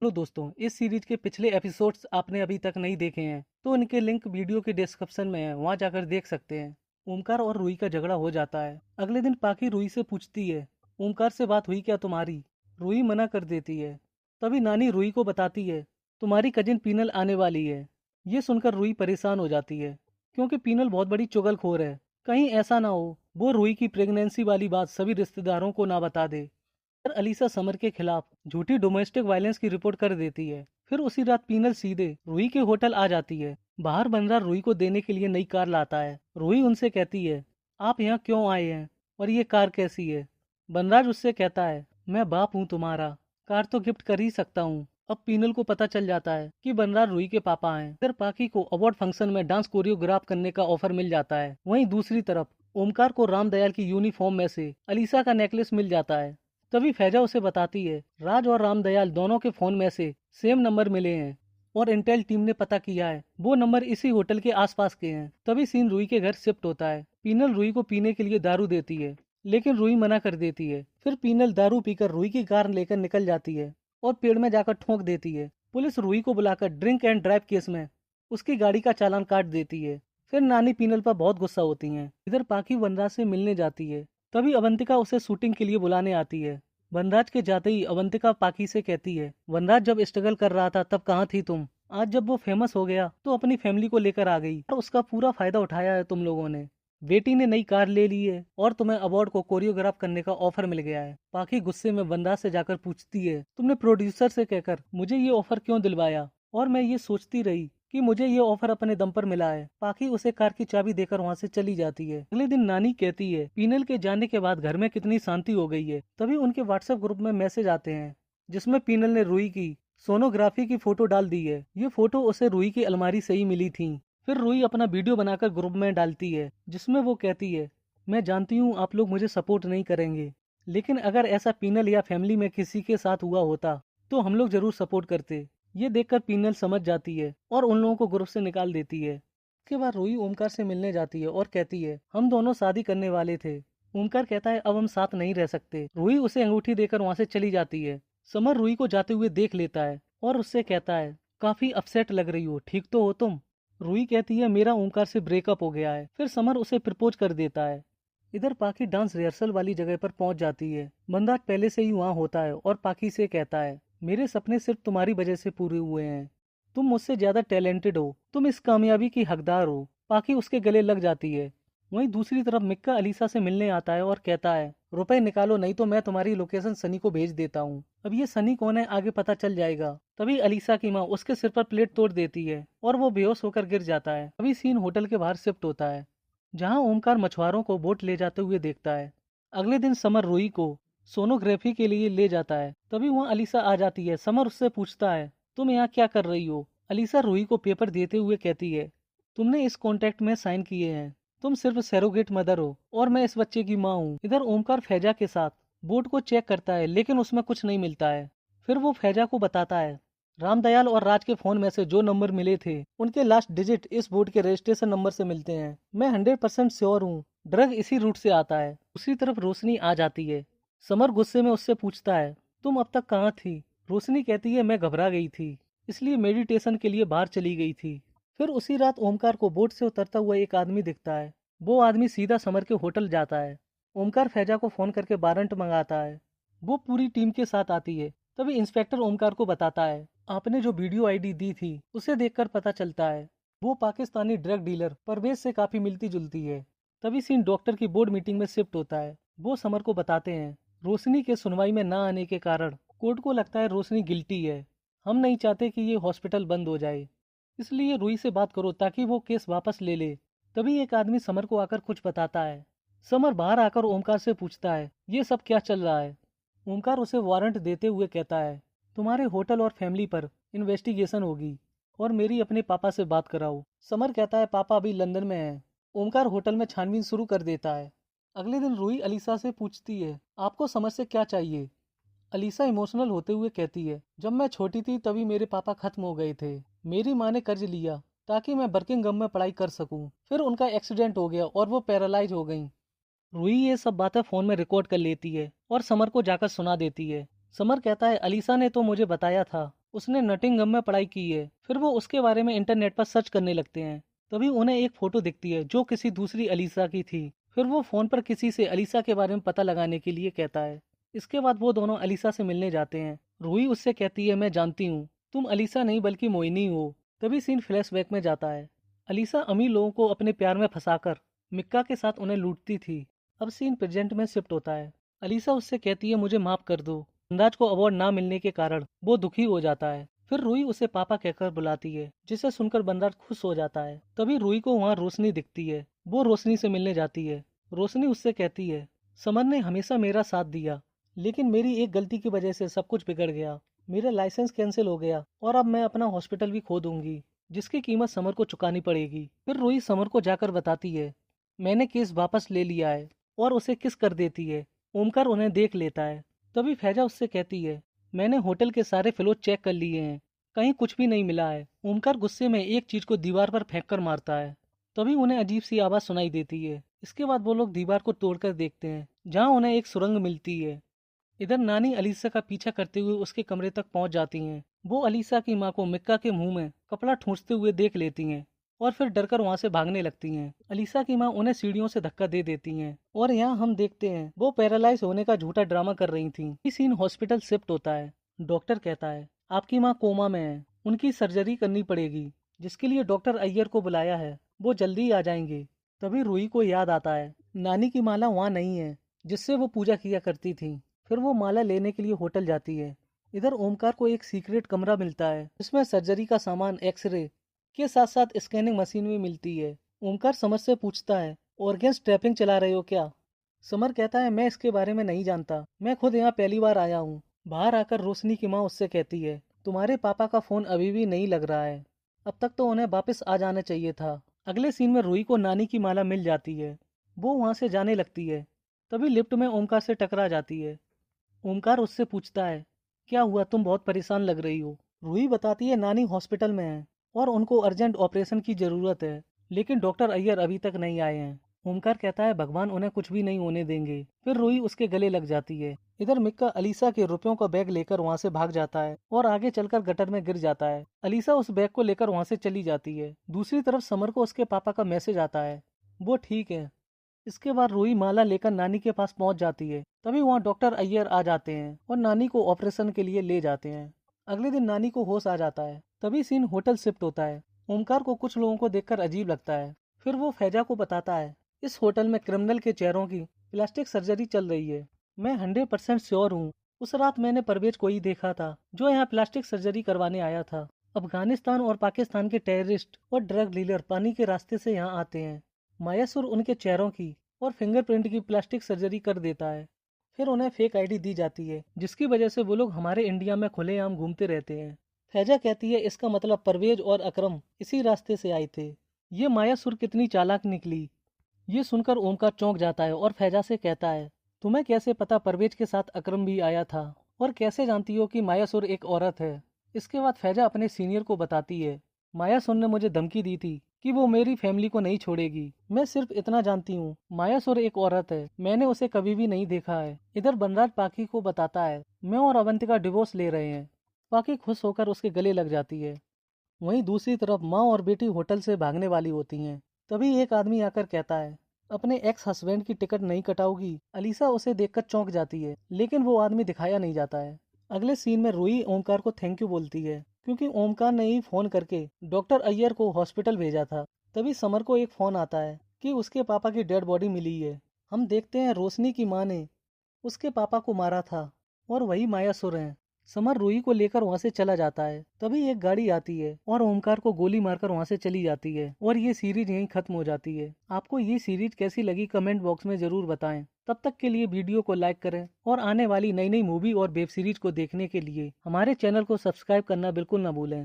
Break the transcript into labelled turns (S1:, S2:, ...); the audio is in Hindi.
S1: हेलो दोस्तों, इस सीरीज के पिछले एपिसोड्स आपने अभी तक नहीं देखे हैं तो उनके लिंक वीडियो के डिस्क्रिप्शन में है, वहां जाकर देख सकते हैं। ओमकार और रूही का झगड़ा हो जाता है। अगले दिन पाखी रूही से पूछती है, ओमकार से बात हुई क्या तुम्हारी? रूही मना कर देती है। तभी नानी रूही को बताती है, तुम्हारी कजिन पीनल आने वाली है। ये सुनकर रूही परेशान हो जाती है, क्योंकि पीनल बहुत बड़ी चुगलखोर है। कहीं ऐसा ना हो वो रूही की प्रेगनेंसी वाली बात सभी रिश्तेदारों को ना बता दे। पर अलीसा समर के खिलाफ झूठी डोमेस्टिक वायलेंस की रिपोर्ट कर देती है। फिर उसी रात पीनल सीधे रूही के होटल आ जाती है। बाहर बनराज रूही को देने के लिए नई कार लाता है। रूही उनसे कहती है, आप यहाँ क्यों आए हैं और ये कार कैसी है? बनराज उससे कहता है, मैं बाप हूँ तुम्हारा, कार तो गिफ्ट कर ही सकता हूँ। अब पीनल को पता चल जाता है कि बनराज रूही के पापा हैं। फिर पाखी को अवार्ड फंक्शन में डांस कोरियोग्राफ करने का ऑफर मिल जाता है। वहीं दूसरी तरफ ओमकार को रामदयाल की यूनिफॉर्म में से अलीसा का नेकलेस मिल जाता है। तभी फैजा उसे बताती है, राज और रामदयाल दोनों के फोन में से सेम नंबर मिले हैं और इंटेल टीम ने पता किया है वो नंबर इसी होटल के आसपास के हैं। तभी सीन रूही के घर शिफ्ट होता है। पीनल रूही को पीने के लिए दारू देती है, लेकिन रूही मना कर देती है। फिर पीनल दारू पीकर रूही की कार लेकर निकल जाती है और पेड़ में जाकर ठोंक देती है। पुलिस रूही को बुलाकर ड्रिंक एंड ड्राइव केस में उसकी गाड़ी का चालान काट देती है। फिर नानी पीनल पर बहुत गुस्सा होती है। इधर पाखी वनराज से मिलने जाती है। तभी अवंतिका उसे शूटिंग के लिए बुलाने आती है। वनराज के जाते ही अवंतिका पाखी से कहती है, वनराज जब स्ट्रगल कर रहा था तब कहाँ थी तुम? आज जब वो फेमस हो गया तो अपनी फैमिली को लेकर आ गई और उसका पूरा फायदा उठाया है तुम लोगों ने। बेटी ने नई कार ले ली है और तुम्हें अवार्ड को कोरियोग्राफ करने का ऑफर मिल गया है। पाखी गुस्से में वनराज से जाकर पूछती है, तुमने प्रोड्यूसर से कहकर मुझे ये ऑफर क्यों दिलवाया? और मैं ये सोचती रही कि मुझे ये ऑफर अपने दम पर मिला है। पाखी उसे कार की चाबी देकर वहाँ से चली जाती है। अगले दिन नानी कहती है, पीनल के जाने के बाद घर में कितनी शांति हो गई है। तभी उनके व्हाट्सएप ग्रुप में मैसेज आते हैं जिसमें पीनल ने रूही की सोनोग्राफी की फोटो डाल दी है। ये फोटो उसे रूही की अलमारी से ही मिली थी। फिर रूही अपना वीडियो बनाकर ग्रुप में डालती है जिसमें वो कहती है, मैं जानती हूँ आप लोग मुझे सपोर्ट नहीं करेंगे, लेकिन अगर ऐसा पीनल या फैमिली में किसी के साथ हुआ होता तो हम लोग जरूर सपोर्ट करते। ये देखकर पीनल समझ जाती है और उन लोगों को ग्रुप से निकाल देती है। उसके बाद रूही ओमकार से मिलने जाती है और कहती है, हम दोनों शादी करने वाले थे। ओमकार कहता है, अब हम साथ नहीं रह सकते। रूही उसे अंगूठी देकर वहाँ से चली जाती है। समर रूही को जाते हुए देख लेता है और उससे कहता है, काफी अपसेट लग रही हो, ठीक तो हो तुम? रूही कहती है, मेरा ओमकार से ब्रेकअप हो गया है। फिर समर उसे प्रपोज कर देता है। इधर पाखी डांस रिहर्सल वाली जगह पर पहुंच जाती है। बंदाज पहले से ही वहाँ होता है और पाखी से कहता है, मेरे सपने सिर्फ तुम्हारी वजह से पूरे हुए हैं। तुम मुझसे ज्यादा टैलेंटेड हो, तुम इस कामयाबी की हकदार हो। पाखी उसके गले लग जाती है। वहीं दूसरी तरफ मिक्का अलीसा से मिलने आता है और कहता है, रुपए निकालो नहीं तो मैं तुम्हारी लोकेशन सनी को भेज देता हूँ। अब ये सनी कौन है आगे पता चल जाएगा। तभी अलीसा की माँ उसके सिर पर प्लेट तोड़ देती है और वो बेहोश होकर गिर जाता है। अभी सीन होटल के बाहर शिफ्ट होता है, जहाँ ओमकार मछुआरों को बोट ले जाते हुए देखता है। अगले दिन समर रूही को सोनोग्राफी के लिए ले जाता है। तभी वहाँ अलीसा आ जाती है। समर उससे पूछता है, तुम यहाँ क्या कर रही हो? अलीसा रूही को पेपर देते हुए कहती है, तुमने इस कॉन्ट्रैक्ट में साइन किए हैं, तुम सिर्फ सैरोगेट मदर हो और मैं इस बच्चे की माँ हूँ। इधर ओमकार फैजा के साथ बोर्ड को चेक करता है, लेकिन उसमें कुछ नहीं मिलता है। फिर वो फैजा को बताता है, रामदयाल और राज के फोन में से जो नंबर मिले थे उनके लास्ट डिजिट इस बोर्ड के रजिस्ट्रेशन नंबर से मिलते हैं। मैं 100% श्योर हूँ ड्रग इसी रूट से आता है। उसी तरफ रोशनी आ जाती है। समर गुस्से में उससे पूछता है, तुम अब तक कहाँ थी? रोशनी कहती है, मैं घबरा गई थी, इसलिए मेडिटेशन के लिए बाहर चली गई थी। फिर उसी रात ओमकार को बोट से उतरता हुआ एक आदमी दिखता है। वो आदमी सीधा समर के होटल जाता है। ओमकार फैजा को फोन करके वारंट मंगाता है। वो पूरी टीम के साथ आती है। तभी इंस्पेक्टर ओमकार को बताता है, आपने जो वीडियो आईडी दी थी उसे देखकर पता चलता है वो पाकिस्तानी ड्रग डीलर परवेज से काफी मिलती जुलती है। तभी सीन डॉक्टर की बोर्ड मीटिंग में शिफ्ट होता है। वो समर को बताते हैं, रोशनी के सुनवाई में ना आने के कारण कोर्ट को लगता है रोशनी गिल्टी है। हम नहीं चाहते कि ये हॉस्पिटल बंद हो जाए, इसलिए रूही से बात करो ताकि वो केस वापस ले ले। तभी एक आदमी समर को आकर कुछ बताता है। समर बाहर आकर ओमकार से पूछता है, ये सब क्या चल रहा है? ओमकार उसे वारंट देते हुए कहता है, तुम्हारे होटल और फैमिली पर इन्वेस्टिगेशन होगी और मेरी अपने पापा से बात कराओ। समर कहता है, पापा अभी लंदन में हैं। ओमकार होटल में छानबीन शुरू कर देता है। अगले दिन रूही अलीसा से पूछती है, आपको समर से क्या चाहिए? अलीसा इमोशनल होते हुए कहती है, जब मैं छोटी थी तभी मेरे पापा खत्म हो गए थे। मेरी माँ ने कर्ज लिया ताकि मैं बर्किंघम में पढ़ाई कर सकूं। फिर उनका एक्सीडेंट हो गया और वो पैरालाइज हो गई। रूही ये सब बातें फोन में रिकॉर्ड कर लेती है और समर को जाकर सुना देती है। समर कहता है, अलीसा ने तो मुझे बताया था उसने नटिंगहम में पढ़ाई की है। फिर वो उसके बारे में इंटरनेट पर सर्च करने लगते हैं। तभी उन्हें एक फोटो दिखती है जो किसी दूसरी अलीसा की थी। फिर वो फोन पर किसी से अलीसा के बारे में पता लगाने के लिए कहता है। इसके बाद वो दोनों अलीसा से मिलने जाते हैं। रूही उससे कहती है, मैं जानती हूँ तुम अलीसा नहीं बल्कि मोइनी हो। तभी सीन फ्लैशबैक में जाता है। अलीसा अमीर लोगों को अपने प्यार में फंसाकर मिक्का के साथ उन्हें लूटती थी। अब सीन प्रेजेंट में शिफ्ट होता है। अलीसा उससे कहती है, मुझे माफ कर दो। अंदाज को अवार्ड ना मिलने के कारण वो दुखी हो जाता है। फिर रूही उसे पापा कहकर बुलाती है, जिसे सुनकर बनराज खुश हो जाता है। तभी रूही को वहाँ रोशनी दिखती है। वो रोशनी से मिलने जाती है। रोशनी उससे कहती है, समर ने हमेशा मेरा साथ दिया, लेकिन मेरी एक गलती की वजह से सब कुछ बिगड़ गया। मेरा लाइसेंस कैंसिल हो गया और अब मैं अपना हॉस्पिटल भी खो दूंगी, जिसकी कीमत समर को चुकानी पड़ेगी। फिर रूही समर को जाकर बताती है, मैंने केस वापस ले लिया है, और उसे किस कर देती है। ओमकार उन्हें देख लेता है। तभी फैजा उससे कहती है, मैंने होटल के सारे फ्लोर चेक कर लिए हैं, कहीं कुछ भी नहीं मिला है। ओमकार गुस्से में एक चीज को दीवार पर फेंक कर मारता है। तभी उन्हें अजीब सी आवाज सुनाई देती है। इसके बाद वो लोग दीवार को तोड़कर देखते हैं, जहां उन्हें एक सुरंग मिलती है। इधर नानी अलीसा का पीछा करते हुए उसके कमरे तक पहुंच जाती हैं। वो अलीसा की मां को मिक्का के मुंह में कपड़ा ठूंसते हुए देख लेती हैं और फिर डरकर वहां से भागने लगती हैं। अलीसा की मां उन्हें सीढ़ियों से धक्का दे देती हैं और यहाँ हम देखते हैं वो पैरालाइज होने का झूठा ड्रामा कर रही थी। ये सीन हॉस्पिटल शिफ्ट होता है। डॉक्टर कहता है, आपकी माँ कोमा में है, उनकी सर्जरी करनी पड़ेगी, जिसके लिए डॉक्टर अय्यर को बुलाया है, वो जल्दी आ जाएंगे। तभी रूही को याद आता है नानी की माला वहाँ नहीं है जिससे वो पूजा किया करती थी। फिर वो माला लेने के लिए होटल जाती है। इधर ओमकार को एक सीक्रेट कमरा मिलता है जिसमें सर्जरी का सामान, एक्सरे के साथ साथ स्कैनिंग मशीन भी मिलती है। ओमकार समर से पूछता है, ऑर्गेन्स ट्रैपिंग चला रहे हो क्या? समर कहता है, मैं इसके बारे में नहीं जानता, मैं खुद यहाँ पहली बार आया हूँ। बाहर आकर रोशनी की माँ उससे कहती है, तुम्हारे पापा का फोन अभी भी नहीं लग रहा है, अब तक तो उन्हें वापस आ जाना चाहिए था। अगले सीन में रूही को नानी की माला मिल जाती है। वो वहाँ से जाने लगती है। तभी लिफ्ट में ओमकार से टकरा जाती है। ओमकार उससे पूछता है, क्या हुआ, तुम बहुत परेशान लग रही हो। रूही बताती है, नानी हॉस्पिटल में है और उनको अर्जेंट ऑपरेशन की जरूरत है, लेकिन डॉक्टर अय्यर अभी तक नहीं आए हैं। ओमकार कहता है, भगवान उन्हें कुछ भी नहीं होने देंगे। फिर रूही उसके गले लग जाती है। इधर मिक्का अलीसा के रुपयों का बैग लेकर वहाँ से भाग जाता है और आगे चलकर गटर में गिर जाता है। अलीसा उस बैग को लेकर वहाँ से चली जाती है। दूसरी तरफ समर को उसके पापा का मैसेज आता है, वो ठीक है। इसके बाद रूही माला लेकर नानी के पास पहुंच जाती है। तभी वहाँ डॉक्टर अय्यर आ जाते हैं और नानी को ऑपरेशन के लिए ले जाते हैं। अगले दिन नानी को होश आ जाता है। तभी सीन होटल शिफ्ट होता है। ओमकार को कुछ लोगों को देखकर अजीब लगता है। फिर वो फैजा को बताता है, इस होटल में क्रिमिनल के चेहरों की प्लास्टिक सर्जरी चल रही है। मैं 100% श्योर हूँ, उस रात मैंने परवेज को ही देखा था जो यहाँ प्लास्टिक सर्जरी करवाने आया था। अफगानिस्तान और पाकिस्तान के टेररिस्ट और ड्रग डीलर पानी के रास्ते से यहाँ आते हैं। मायासुर उनके चेहरों की और फिंगरप्रिंट की प्लास्टिक सर्जरी कर देता है। फिर उन्हें फेक आईडी दी जाती है, जिसकी वजह से वो लोग हमारे इंडिया में खुलेआम घूमते रहते हैं। फैजा कहती है, इसका मतलब परवेज और अकरम इसी रास्ते से आए थे। ये मायासुर कितनी चालाक निकली। ये सुनकर ओमकार चौंक जाता है और फैजा से कहता है, तुम्हें कैसे पता परवेज के साथ अकरम भी आया था, और कैसे जानती हो कि मायासुर एक औरत है? इसके बाद फैजा अपने सीनियर को बताती है, मायासुर ने मुझे धमकी दी थी कि वो मेरी फैमिली को नहीं छोड़ेगी। मैं सिर्फ इतना जानती हूँ, मायासुर एक औरत है, मैंने उसे कभी भी नहीं देखा है। इधर बनराज पाखी को बताता है, मैं और अवंतिका डिवोर्स ले रहे हैं। पाखी खुश होकर उसके गले लग जाती है। वहीं दूसरी तरफ माँ और बेटी होटल से भागने वाली होती हैं। तभी एक आदमी आकर कहता है, अपने एक्स हस्बैंड की टिकट नहीं कटाओगी? अलीसा उसे देखकर चौंक जाती है, लेकिन वो आदमी दिखाया नहीं जाता है। अगले सीन में रूही ओमकार को थैंक यू बोलती है, क्योंकि ओमकार ने ही फोन करके डॉक्टर अय्यर को हॉस्पिटल भेजा था। तभी समर को एक फोन आता है कि उसके पापा की डेड बॉडी मिली है। हम देखते हैं रोशनी की माँ ने उसके पापा को मारा था और वही मायासुर हैं। समर रूही को लेकर वहाँ से चला जाता है। तभी एक गाड़ी आती है और ओमकार को गोली मारकर वहाँ से चली जाती है और ये सीरीज यहीं खत्म हो जाती है। आपको ये सीरीज कैसी लगी कमेंट बॉक्स में जरूर बताएं। तब तक के लिए वीडियो को लाइक करें और आने वाली नई नई मूवी और वेब सीरीज को देखने के लिए हमारे चैनल को सब्सक्राइब करना बिल्कुल ना भूलें।